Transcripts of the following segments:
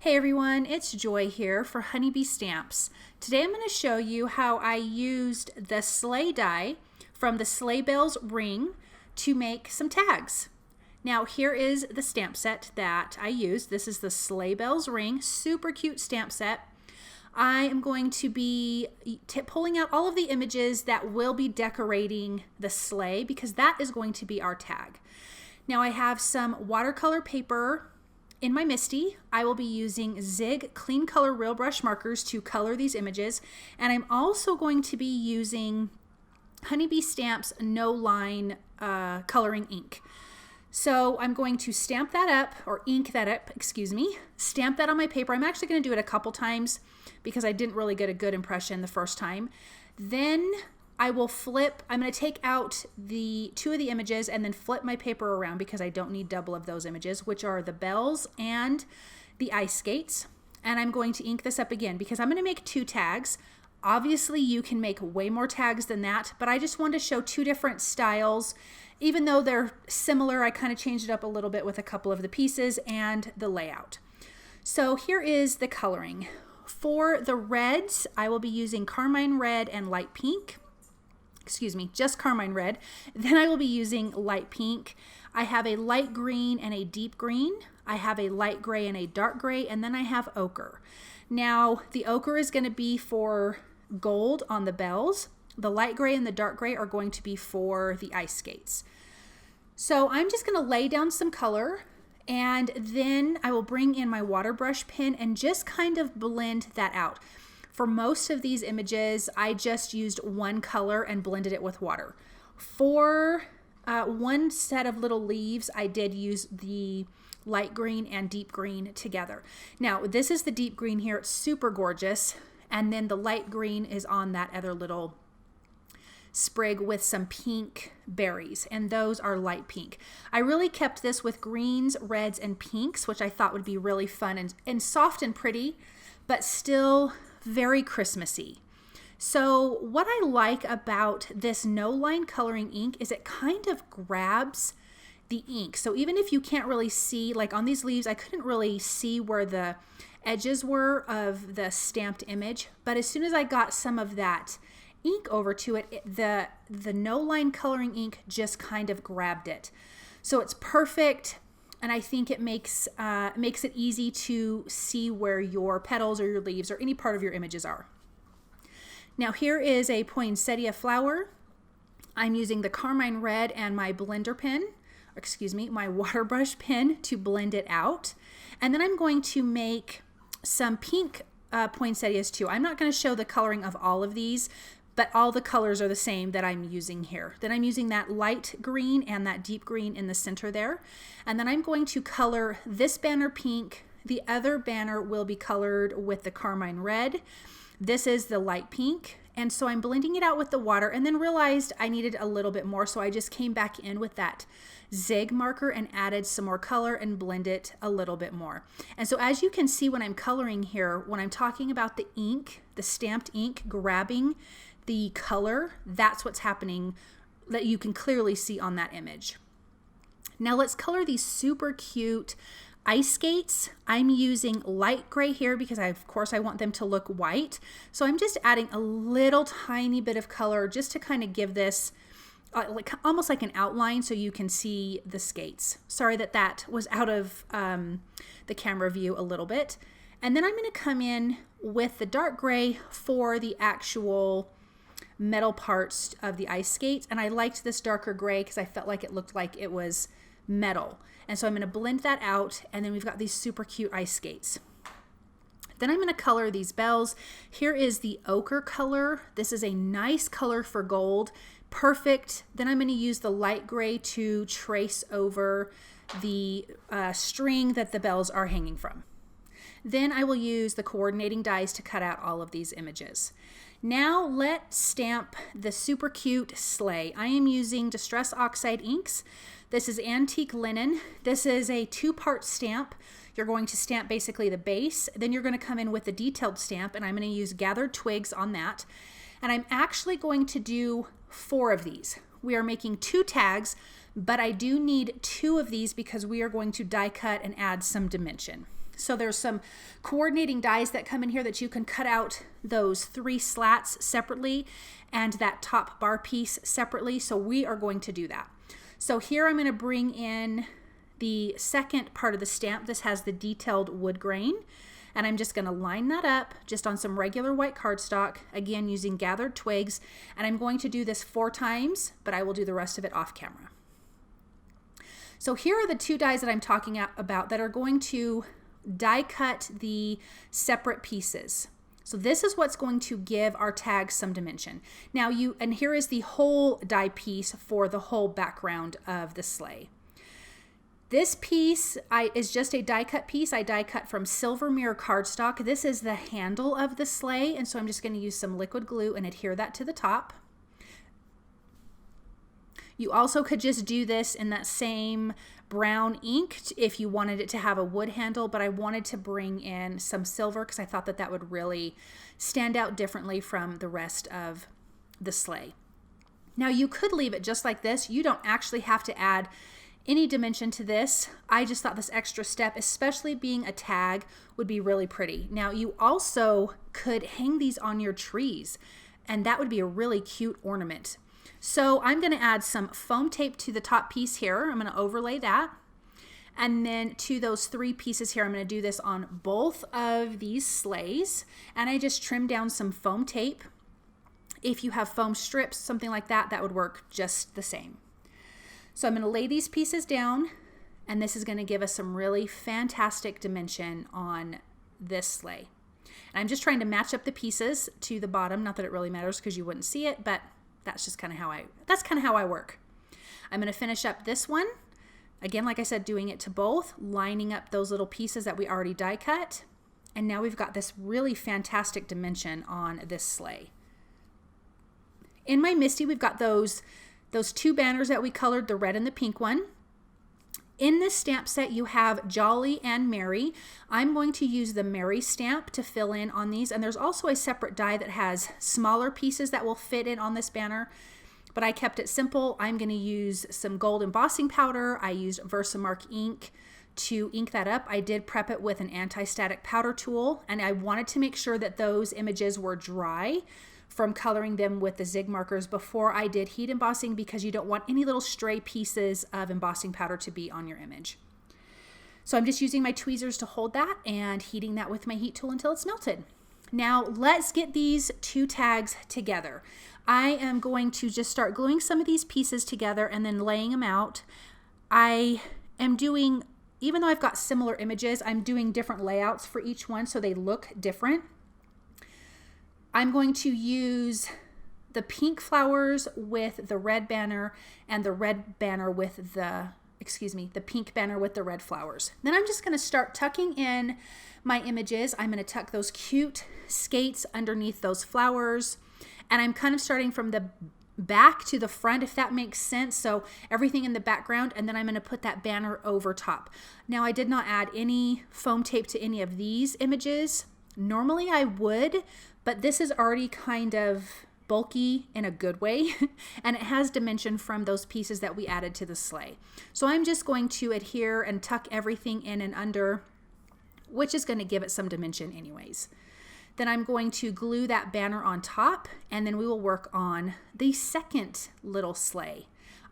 Hey everyone, it's Joy here for Honeybee Stamps. Today I'm going to show you how I used the sleigh die from the Sleigh Bells Ring to make some tags. Now here is the stamp set that I used. This is the Sleigh Bells Ring, super cute stamp set. I am going to be pulling out all of the images that will be decorating the sleigh because that is going to be our tag. Now I have some watercolor paper in my MISTI. I will be using Zig Clean Color Real Brush markers to color these images, and I'm also going to be using Honeybee Stamps No Line coloring ink. So I'm going to stamp that up, or ink that up, excuse me, stamp that on my paper. I'm actually going to do it a couple times because I didn't really get a good impression the first time. Then I will flip, I'm going to take out the two of the images and then flip my paper around because I don't need double of those images, which are the bells and the ice skates. And I'm going to ink this up again because I'm going to make two tags. Obviously you can make way more tags than that, but I just wanted to show two different styles. Even though they're similar, I kind of changed it up a little bit with a couple of the pieces and the layout. So here is the coloring. For the reds, I will be using Carmine Red and Light Pink. Excuse me, just Carmine Red. Then I will be using Light Pink. I have a light green and a deep green. I have a light gray and a dark gray, and then I have ochre. Now, the ochre is going to be for gold on the bells. The light gray and the dark gray are going to be for the ice skates. So I'm just going to lay down some color, and then I will bring in my water brush pen and just kind of blend that out. For most of these images, I just used one color and blended it with water. For one set of little leaves, I did use the light green and deep green together. Now, this is the deep green here. It's super gorgeous. And then the light green is on that other little sprig with some pink berries, and those are light pink. I really kept this with greens, reds, and pinks, which I thought would be really fun and soft and pretty, but still very Christmassy. So what I like about this no line coloring ink is it kind of grabs the ink. So even if you can't really see, like on these leaves, I couldn't really see where the edges were of the stamped image, but as soon as I got some of that ink over to it, the no line coloring ink just kind of grabbed it. So it's perfect, and I think it makes it easy to see where your petals or your leaves or any part of your images are. Now here is a poinsettia flower. I'm using the Carmine Red and my blender pen, excuse me, my water brush pen to blend it out. And then I'm going to make some pink poinsettias too. I'm not going to show the coloring of all of these, but all the colors are the same that I'm using here. Then I'm using that light green and that deep green in the center there. And then I'm going to color this banner pink. The other banner will be colored with the Carmine Red. This is the light pink. And so I'm blending it out with the water and then realized I needed a little bit more. So I just came back in with that Zig marker and added some more color and blend it a little bit more. And so as you can see when I'm coloring here, when I'm talking about the ink, the stamped ink grabbing the color, that's what's happening that you can clearly see on that image. Now let's color these super cute ice skates. I'm using light gray here because of course I want them to look white. So I'm just adding a little tiny bit of color just to kind of give this almost like an outline so you can see the skates. Sorry that was out of the camera view a little bit. And then I'm going to come in with the dark gray for the actual metal parts of the ice skates, and I liked this darker gray because I felt like it looked like it was metal. And so I'm going to blend that out, and then we've got these super cute ice skates. Then I'm going to color these bells. Here is the ochre color. This is a nice color for gold. Perfect. Then I'm going to use the light gray to trace over the string that the bells are hanging from. Then I will use the coordinating dies to cut out all of these images. Now let's stamp the super cute sleigh. I am using Distress Oxide inks. This is antique linen. This is a two-part stamp. You're going to stamp basically the base, then you're going to come in with the detailed stamp, and I'm going to use Gathered Twigs on that. And I'm actually going to do 4 of these. We are making 2 tags, but I do need 2 of these because we are going to die cut and add some dimension. So there's some coordinating dies that come in here that you can cut out those 3 slats separately and that top bar piece separately. So we are going to do that. So here I'm going to bring in the second part of the stamp. This has the detailed wood grain, and I'm just going to line that up just on some regular white cardstock, again using gathered twigs, and I'm going to do this 4 times, but I will do the rest of it off camera. So here are the 2 dies that I'm talking about that are going to die cut the separate pieces. So this is what's going to give our tag some dimension. Now and here is the whole die piece for the whole background of the sleigh. This piece is just a die cut piece. I die cut from silver mirror cardstock. This is the handle of the sleigh, and so I'm just going to use some liquid glue and adhere that to the top. You also could just do this in that same brown ink if you wanted it to have a wood handle, but I wanted to bring in some silver because I thought that that would really stand out differently from the rest of the sleigh. Now you could leave it just like this. You don't actually have to add any dimension to this. I just thought this extra step, especially being a tag, would be really pretty. Now you also could hang these on your trees, and that would be a really cute ornament. So I'm going to add some foam tape to the top piece here. I'm going to overlay that. And then to those 3 pieces here, I'm going to do this on both of these sleighs. And I just trimmed down some foam tape. If you have foam strips, something like that, that would work just the same. So I'm going to lay these pieces down, and this is going to give us some really fantastic dimension on this sleigh. And I'm just trying to match up the pieces to the bottom. Not that it really matters because you wouldn't see it, but that's just kind of how I work. I'm going to finish up this one. Again, like I said, doing it to both, lining up those little pieces that we already die cut. And now we've got this really fantastic dimension on this sleigh. In my Misty, we've got those 2 banners that we colored, the red and the pink one. In this stamp set, you have Jolly and Merry. I'm going to use the Merry stamp to fill in on these, and there's also a separate die that has smaller pieces that will fit in on this banner, but I kept it simple. I'm going to use some gold embossing powder. I used VersaMark ink to ink that up. I did prep it with an anti-static powder tool, and I wanted to make sure that those images were dry from coloring them with the zig markers before I did heat embossing, because you don't want any little stray pieces of embossing powder to be on your image. So I'm just using my tweezers to hold that and heating that with my heat tool until it's melted. Now let's get these 2 tags together. I am going to just start gluing some of these pieces together and then laying them out. I am doing, even though I've got similar images, I'm doing different layouts for each one so they look different. I'm going to use the pink flowers with the red banner and the red banner with the pink banner with the red flowers. Then I'm just going to start tucking in my images. I'm going to tuck those cute skates underneath those flowers. And I'm kind of starting from the back to the front, if that makes sense. So everything in the background, and then I'm going to put that banner over top. Now I did not add any foam tape to any of these images. Normally I would, but this is already kind of bulky in a good way, and it has dimension from those pieces that we added to the sleigh. So I'm just going to adhere and tuck everything in and under, which is going to give it some dimension anyways. Then I'm going to glue that banner on top, and then we will work on the second little sleigh.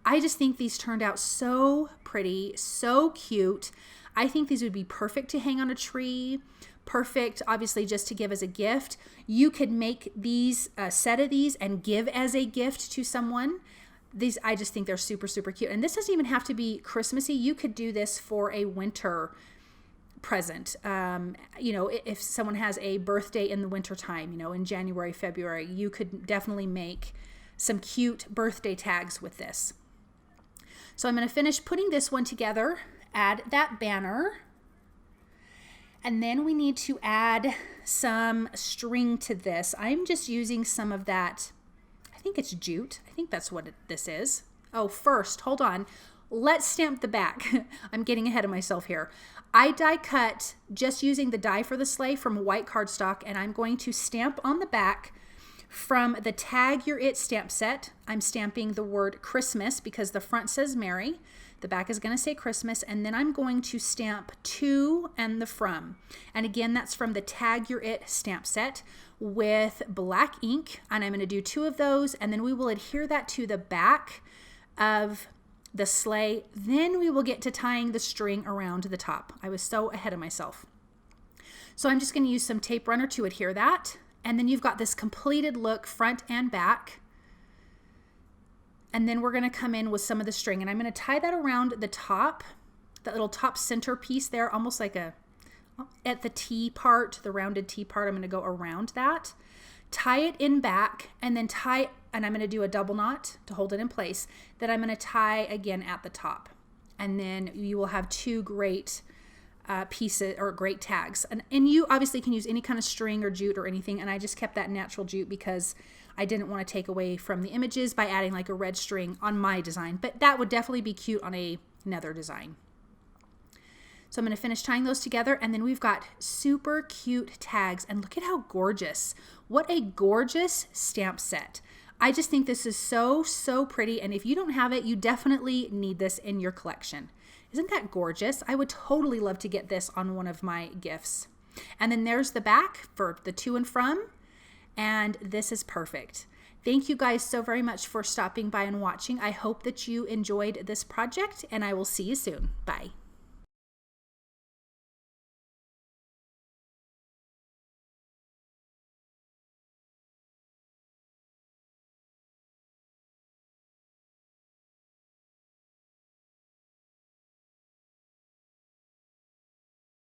I just think these turned out so pretty, so cute. I think these would be perfect to hang on a tree. Perfect, obviously, just to give as a gift. You could make these, a set of these, and give as a gift to someone. These, I just think they're super, super cute. And this doesn't even have to be Christmassy. You could do this for a winter present. You know, if someone has a birthday in the winter time, you know, in January, February, you could definitely make some cute birthday tags with this. So I'm going to finish putting this one together, add that banner. And then we need to add some string to this. I'm just using some of that, I think it's jute. I think that's what this is. Oh, first, hold on. Let's stamp the back. I'm getting ahead of myself here. I die cut just using the die for the sleigh from white cardstock, and I'm going to stamp on the back From the Tag Your It stamp set, I'm stamping the word Christmas because the front says Merry. The back is going to say Christmas, and then I'm going to stamp to and the from. And again, that's from the Tag Your It stamp set with black ink, and I'm going to do 2 of those, and then we will adhere that to the back of the sleigh. Then we will get to tying the string around the top. I was so ahead of myself. So I'm just going to use some tape runner to adhere that, and then you've got this completed look front and back. And then we're going to come in with some of the string, and I'm going to tie that around the top, that little top center piece there, almost like at the T part, the rounded T part. I'm going to go around that, tie it in back, and then and I'm going to do a double knot to hold it in place. Then I'm going to tie again at the top, and then you will have 2 great pieces or great tags. And you obviously can use any kind of string or jute or anything, and I just kept that natural jute because I didn't want to take away from the images by adding like a red string on my design, but that would definitely be cute on another design. So I'm going to finish tying those together, and then we've got super cute tags, and look at how gorgeous. What a gorgeous stamp set. I just think this is so, so pretty, and if you don't have it, you definitely need this in your collection. Isn't that gorgeous? I would totally love to get this on one of my gifts. And then there's the back for the to and from, and this is perfect. Thank you guys so very much for stopping by and watching. I hope that you enjoyed this project, and I will see you soon. Bye.